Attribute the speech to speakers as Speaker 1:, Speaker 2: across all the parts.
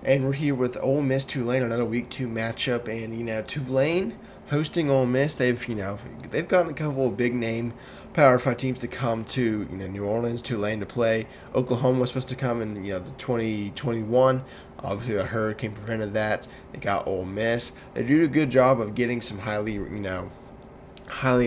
Speaker 1: And we're here with Ole Miss Tulane, another week 2 matchup. And Tulane hosting Ole Miss. They've gotten a couple of big name Power 5 teams to come to New Orleans, Tulane to play. Oklahoma was supposed to come in the 2021. Obviously the hurricane prevented that. They got Ole Miss. They do a good job of getting some highly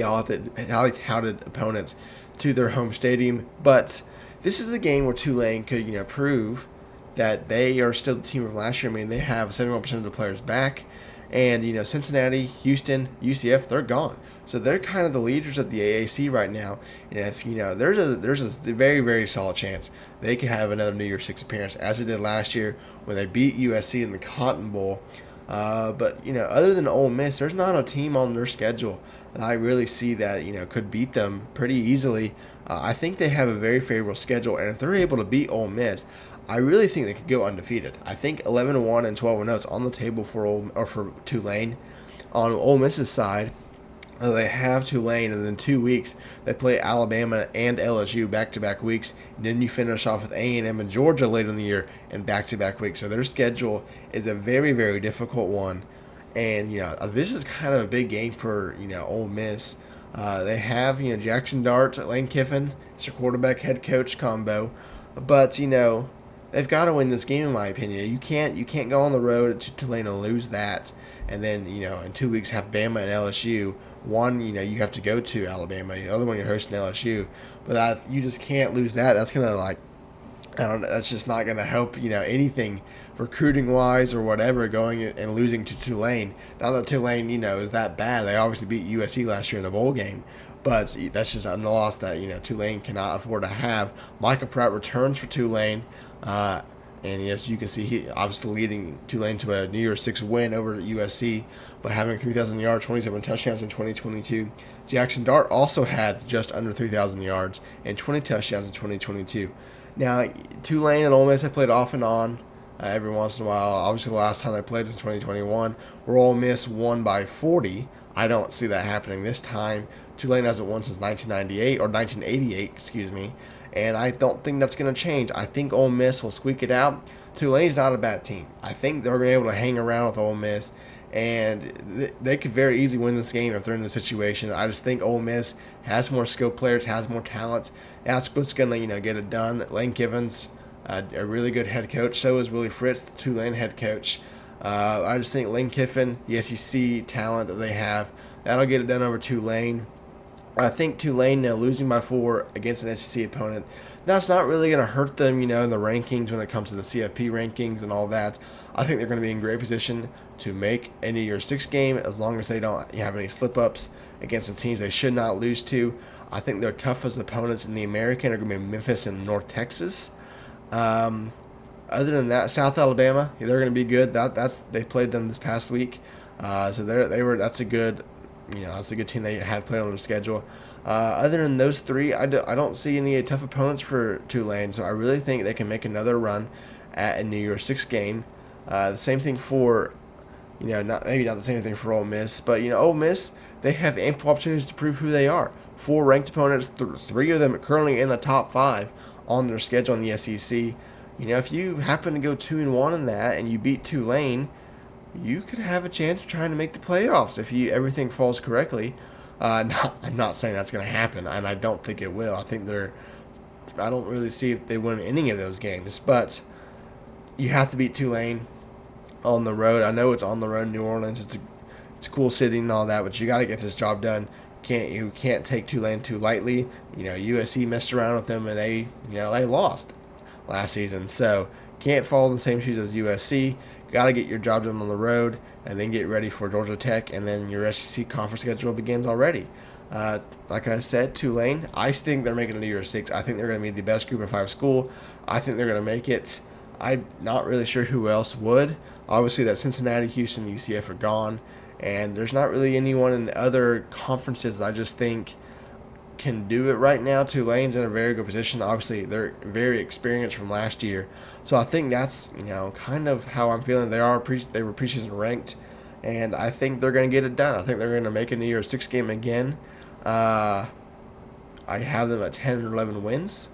Speaker 1: touted opponents to their home stadium. But this is a game where Tulane could prove that they are still the team from last year. I mean, they have 71% of the players back, and Cincinnati, Houston, UCF, they're gone. So they're kind of the leaders of the AAC right now. And if there's a very very solid chance they could have another New Year's Six appearance as they did last year when they beat USC in the Cotton Bowl. But other than Ole Miss, there's not a team on their schedule that I really see that could beat them pretty easily. I think they have a very favorable schedule, and if they're able to beat Ole Miss, I really think they could go undefeated. I think 11-1 and 12-0 is on the table for Tulane. On Ole Miss's side, they have Tulane, and then 2 weeks they play Alabama and LSU back-to-back weeks. And then you finish off with A&M and Georgia later in the year in back-to-back weeks. So their schedule is a very, very difficult one. And this is kind of a big game for Ole Miss. They have Jackson Dart, Lane Kiffin, it's your quarterback head coach combo, but they've got to win this game in my opinion. You can't go on the road to Tulane and lose that, and then in 2 weeks have Bama and LSU. One you have to go to Alabama, the other one you're hosting LSU, but you just can't lose that. That's gonna I don't know. That's just not going to help, anything recruiting wise or whatever going and losing to Tulane. Not that Tulane, is that bad. They obviously beat USC last year in the bowl game, but that's just a loss that Tulane cannot afford to have. Micah Pratt returns for Tulane, and yes, you can see he obviously leading Tulane to a New Year's Six win over USC, but having 3,000 yards, 27 touchdowns in 2022. Jackson Dart also had just under 3,000 yards and 20 touchdowns in 2022. Now, Tulane and Ole Miss have played off and on every once in a while. Obviously, the last time they played was 2021, where Ole Miss won by 40. I don't see that happening this time. Tulane hasn't won since 1998 or 1988, excuse me, and I don't think that's going to change. I think Ole Miss will squeak it out. Tulane's not a bad team. I think they're going to be able to hang around with Ole Miss, and they could very easily win this game if they're in this situation. I just think Ole Miss has more skilled players, has more talents. That's what's going to get it done. Lane Kiffins, a really good head coach. So is Willie Fritz, the Tulane head coach. I just think Lane Kiffin, the SEC talent that they have, that'll get it done over Tulane. I think Tulane now losing by 4 against an SEC opponent, that's not really going to hurt them, in the rankings when it comes to the CFP rankings and all that. I think they're going to be in great position to make a New Year's Six game as long as they don't have any slip-ups against some teams they should not lose to. I think their toughest opponents in the American are going to be Memphis and North Texas. Other than that, South Alabama, they're going to be good. They played them this past week, so that's a good. That's a good team they had played on their schedule. Other than those three, I don't see any tough opponents for Tulane, so I really think they can make another run at a New Year's Six game. The same thing for, maybe not the same thing for Ole Miss, but Ole Miss, they have ample opportunities to prove who they are. 4 ranked opponents, 3 of them currently in the top 5 on their schedule in the SEC. If you happen to go 2-1 in that and you beat Tulane, you could have a chance of trying to make the playoffs if everything falls correctly. I'm not saying that's going to happen, and I don't think it will. I don't really see if they win any of those games, but you have to beat Tulane on the road. I know it's on the road in New Orleans. It's a cool city and all that, but you got to get this job done. You can't take Tulane too lightly. USC messed around with them, and they lost last season, so can't follow the same shoes as USC. Got to get your job done on the road and then get ready for Georgia Tech, and then your SEC conference schedule begins already. Like I said, Tulane, I think they're making a New Year's Six. I think they're going to be the best Group of 5 school. I think they're going to make it. I'm not really sure who else would. Obviously, that Cincinnati, Houston, UCF are gone, and there's not really anyone in other conferences I just think can do it right now. Tulane's in a very good position. Obviously, they're very experienced from last year. So I think that's, kind of how I'm feeling. They were preseason ranked, and I think they're going to get it done. I think they're going to make a New Year's Six game again. I have them at 10 or 11 wins.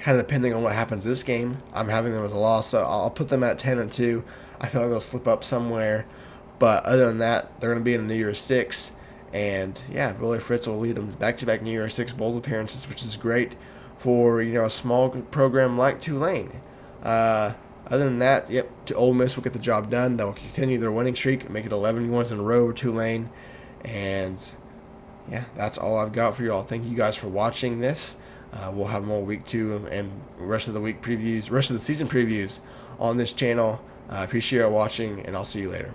Speaker 1: Kind of depending on what happens this game, I'm having them as a loss, so I'll put them at 10-2. I feel like they'll slip up somewhere, but other than that, they're going to be in a New Year's Six, and yeah, Willie Fritz will lead them back-to-back New Year's Six Bowls appearances, which is great for a small program like Tulane. Other than that, yep, Ole Miss will get the job done. They'll continue their winning streak, make it 11 wins in a row with Tulane, and yeah, that's all I've got for you all. Thank you guys for watching this. We'll have more week 2 and rest of the week previews, rest of the season previews on this channel. I appreciate you watching, and I'll see you later.